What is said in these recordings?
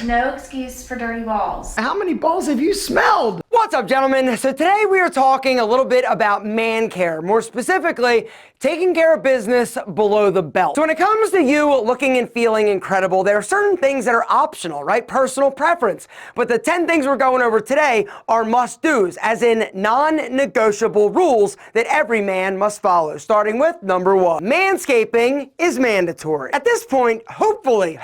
No excuse for dirty balls. How many balls have you smelled? What's up, gentlemen? So today we are talking a little bit about man care, more specifically, taking care of business below the belt. So when it comes to you looking and feeling incredible, there are certain things that are optional, right? Personal preference. But the 10 things we're going over today are must-dos, as in non-negotiable rules that every man must follow, starting with number 1. Manscaping is mandatory. At this point, hopefully,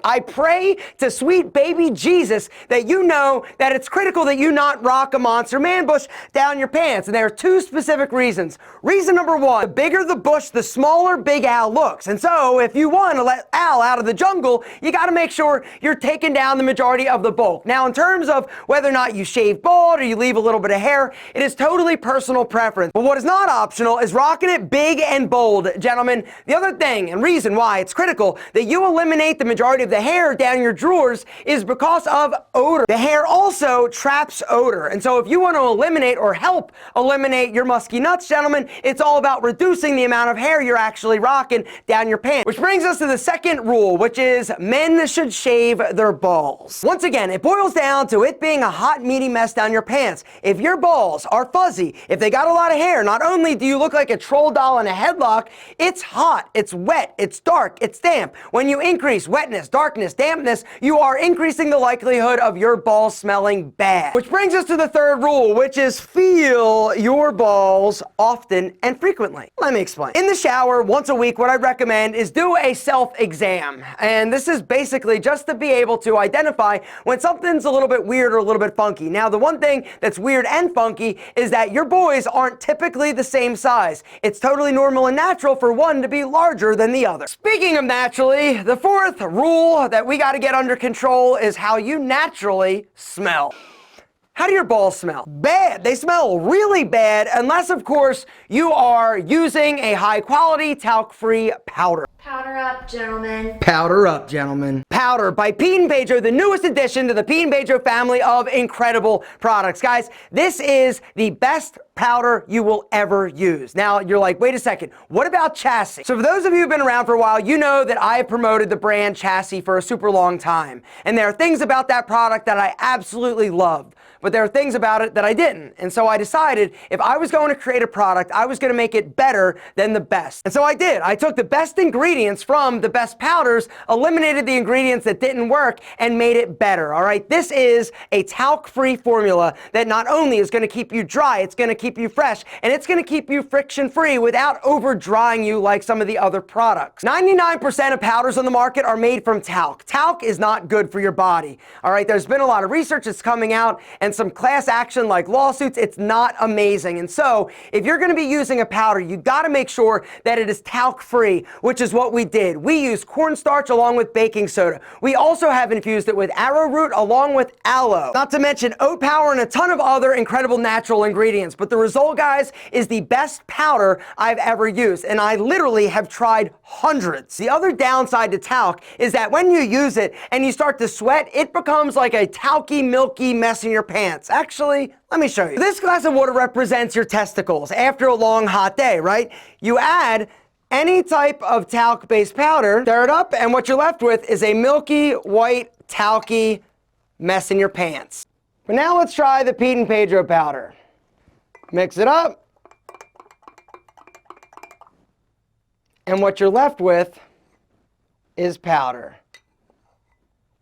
I pray to sweet baby Jesus that you know that it's critical that you not rock a monster man bush down your pants. And there are 2 specific reasons. Reason number 1, the bigger the bush, the smaller Big Al looks. And so if you want to let Al out of the jungle, you got to make sure you're taking down the majority of the bulk. Now, in terms of whether or not you shave bald or you leave a little bit of hair, it is totally personal preference. But what is not optional is rocking it big and bold, gentlemen. The other thing and reason why it's critical that you eliminate the majority of the hair down your drawers is because of odor. The hair also traps odor. And so if you want to eliminate or help eliminate your musky nuts, gentlemen, it's all about reducing the amount of hair you're actually rocking down your pants. Which brings us to the second rule, which is men should shave their balls. Once again, it boils down to it being a hot, meaty mess down your pants. If your balls are fuzzy, if they got a lot of hair, not only do you look like a troll doll in a headlock, it's hot, it's wet, it's dark, it's damp. When you increase wetness, darkness, dampness, you are increasing the likelihood of your balls smelling bad. Which brings us to the third rule, which is feel your balls often and frequently. Let me explain. In the shower, once a week, what I recommend is do a self-exam. And this is basically just to be able to identify when something's a little bit weird or a little bit funky. Now, the one thing that's weird and funky is that your boys aren't typically the same size. It's totally normal and natural for one to be larger than the other. Speaking of naturally, the fourth rule that we got to get under control is how you naturally smell. How do your balls smell? Bad. They smell really bad unless, of course, you are using a high-quality talc-free powder. Powder up, gentlemen. Powder up, gentlemen. Powder by Pete and Pedro, the newest addition to the Pete and Pedro family of incredible products. Guys, this is the best powder you will ever use. Now, you're like, wait a second, what about Chassis? So for those of you who've been around for a while, you know that I have promoted the brand Chassis for a super long time. And there are things about that product that I absolutely loved. But there are things about it that I didn't. And so I decided if I was going to create a product, I was going to make it better than the best. And so I did. I took the best ingredients from the best powders, eliminated the ingredients that didn't work, and made it better. All right. This is a talc-free formula that not only is going to keep you dry, it's going to keep you fresh, and it's going to keep you friction-free without over-drying you like some of the other products. 99% of powders on the market are made from talc. Talc is not good for your body. All right. There's been a lot of research that's coming out and some class action like lawsuits. It's not amazing. And so if you're going to be using a powder, you got to make sure that it is talc-free, which is what we did. We used cornstarch along with baking soda. We also have infused it with arrowroot along with aloe, not to mention oat power and a ton of other incredible natural ingredients. But the result, guys, is the best powder I've ever used. And I literally have tried hundreds. The other downside to talc is that when you use it and you start to sweat, it becomes like a talky, milky mess in your pants. Actually, let me show you. This glass of water represents your testicles after a long, hot day, right? You add any type of talc-based powder, stir it up, and what you're left with is a milky, white, talky mess in your pants. But now let's try the Pete and Pedro powder. Mix it up. And what you're left with is powder.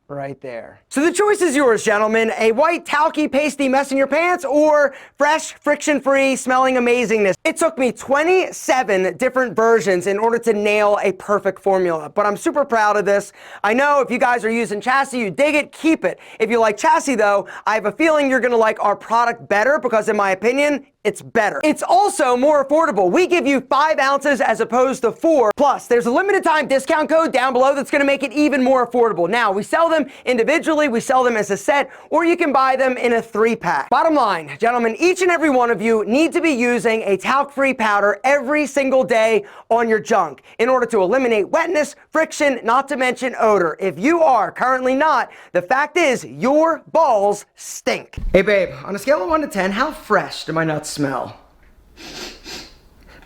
Right there. So the choice is yours, gentlemen. A white, talky, pasty mess in your pants or fresh, friction-free, smelling amazingness. It took me 27 different versions in order to nail a perfect formula, but I'm super proud of this. I know if you guys are using Chassis, you dig it, keep it. If you like Chassis, though, I have a feeling you're gonna like our product better because, in my opinion, it's better. It's also more affordable. We give you 5 ounces as opposed to 4. Plus, there's a limited time discount code down below that's gonna make it even more affordable. Now, we sell them individually, we sell them as a set, or you can buy them in a 3-pack. Bottom line, gentlemen, each and every one of you need to be using a talc-free powder every single day on your junk in order to eliminate wetness, friction, not to mention odor. If you are currently not, the fact is your balls stink. Hey babe, on a scale of 1 to 10, how fresh do my nuts smell?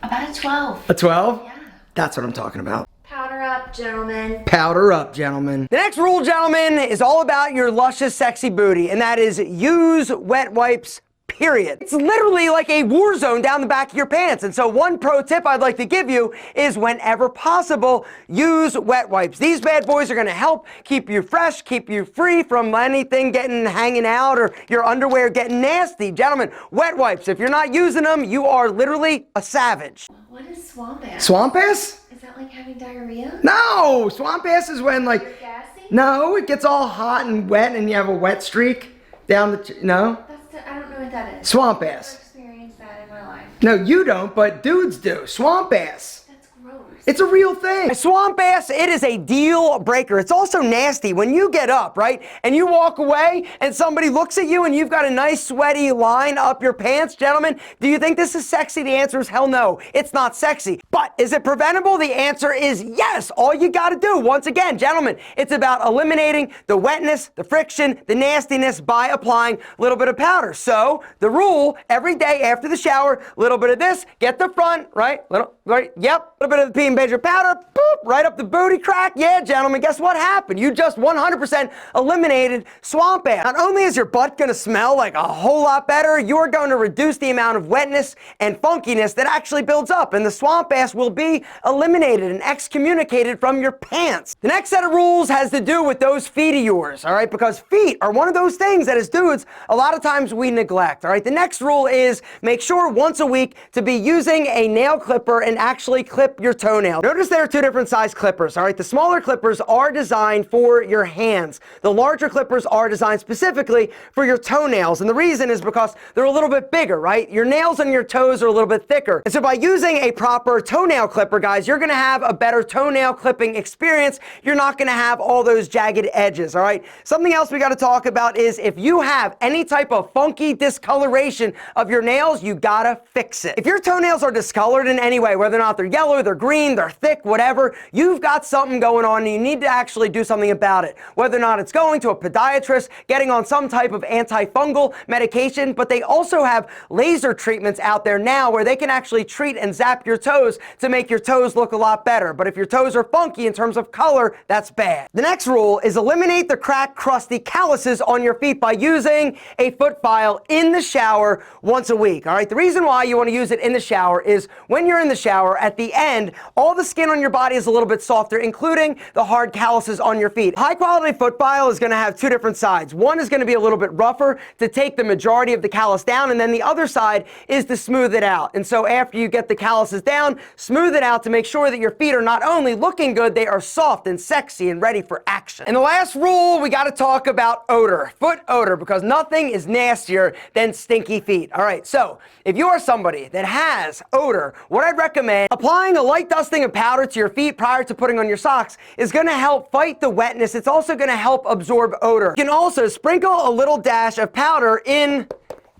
About a 12. A 12? Yeah. That's what I'm talking about. Powder up. up, gentlemen. Powder up, gentlemen. The next rule, gentlemen, is all about your luscious, sexy booty, and that is use wet wipes. Period. It's literally like a war zone down the back of your pants. And so one pro tip I'd like to give you is whenever possible, use wet wipes. These bad boys are going to help keep you fresh, keep you free from anything hanging out or your underwear getting nasty. Gentlemen, wet wipes, if you're not using them, you are literally a savage. What is swamp ass? Swamp ass? Is that like having diarrhea? No! Swamp ass is when Gassy? no, it gets all hot and wet and you have a wet streak down the, no? I don't know what that is. Swamp I've never ass. experienced that in my life. No, you don't, but dudes do. Swamp ass. That's gross. It's a real thing. Swamp ass, it is a deal breaker. It's also nasty when you get up, right? And you walk away and somebody looks at you and you've got a nice sweaty line up your pants. Gentlemen, do you think this is sexy? The answer is hell no. It's not sexy. But is it preventable? The answer is yes. All you got to do, once again, gentlemen, it's about eliminating the wetness, the friction, the nastiness by applying a little bit of powder. So the rule, every day after the shower, a little bit of this, get the front, right? Yep, a little bit of the P&B powder, boop, right up the booty crack. Yeah, gentlemen, guess what happened? You just 100% eliminated swamp ass. Not only is your butt going to smell like a whole lot better, you're going to reduce the amount of wetness and funkiness that actually builds up, and the swamp ass will be eliminated and excommunicated from your pants. The next set of rules has to do with those feet of yours, all right? Because feet are one of those things that as dudes, a lot of times we neglect, all right? The next rule is make sure once a week to be using a nail clipper and actually clip your toenail. Notice there are two different size clippers, all right? The smaller clippers are designed for your hands. The larger clippers are designed specifically for your toenails. And the reason is because they're a little bit bigger, right? Your nails on your toes are a little bit thicker. And so by using a proper toenail clipper, guys, you're gonna have a better toenail clipping experience. You're not gonna have all those jagged edges, all right? Something else we gotta talk about is if you have any type of funky discoloration of your nails, you gotta fix it. If your toenails are discolored in any way, whether or not they're yellow, they're green, they're thick, whatever, you've got something going on and you need to actually do something about it. Whether or not it's going to a podiatrist, getting on some type of antifungal medication, but they also have laser treatments out there now where they can actually treat and zap your toes to make your toes look a lot better. But if your toes are funky in terms of color, that's bad. The next rule is eliminate the cracked, crusty calluses on your feet by using a foot file in the shower once a week. All right, the reason why you want to use it in the shower is when you're in the shower, at the end, all the skin on your body is a little bit softer, including the hard calluses on your feet. High quality foot file is going to have two different sides. One is going to be a little bit rougher to take the majority of the callus down, and then the other side is to smooth it out. And so after you get the calluses down, smooth it out to make sure that your feet are not only looking good, they are soft and sexy and ready for action. And the last rule, we got to talk about odor, foot odor, because nothing is nastier than stinky feet. All right, so if you are somebody that has odor, what I'd recommend, applying a light dusting of powder to your feet prior to putting on your socks is going to help fight the wetness. It's also going to help absorb odor. You can also sprinkle a little dash of powder in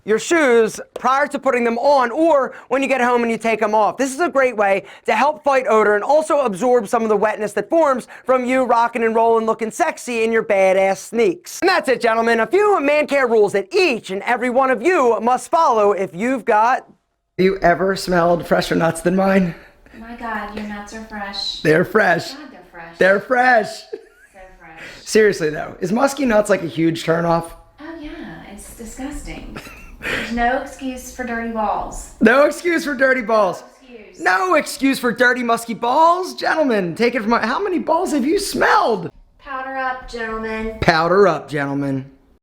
your shoes prior to putting them on or when you get home and you take them off. This is a great way to help fight odor and also absorb some of the wetness that forms from you rocking and rolling looking sexy in your badass sneaks. And that's it, gentlemen. A few man care rules that each and every one of you must follow if you've got... Have you ever smelled fresher nuts than mine? My God, your nuts are fresh. They're fresh. God, they're fresh. They're fresh. So fresh. Seriously though, is musky nuts like a huge turnoff? Oh yeah, it's disgusting. There's no excuse for dirty balls. No excuse for dirty balls. No excuse. No excuse for dirty musky balls. Gentlemen, take it from how many balls have you smelled? Powder up, gentlemen. Powder up, gentlemen.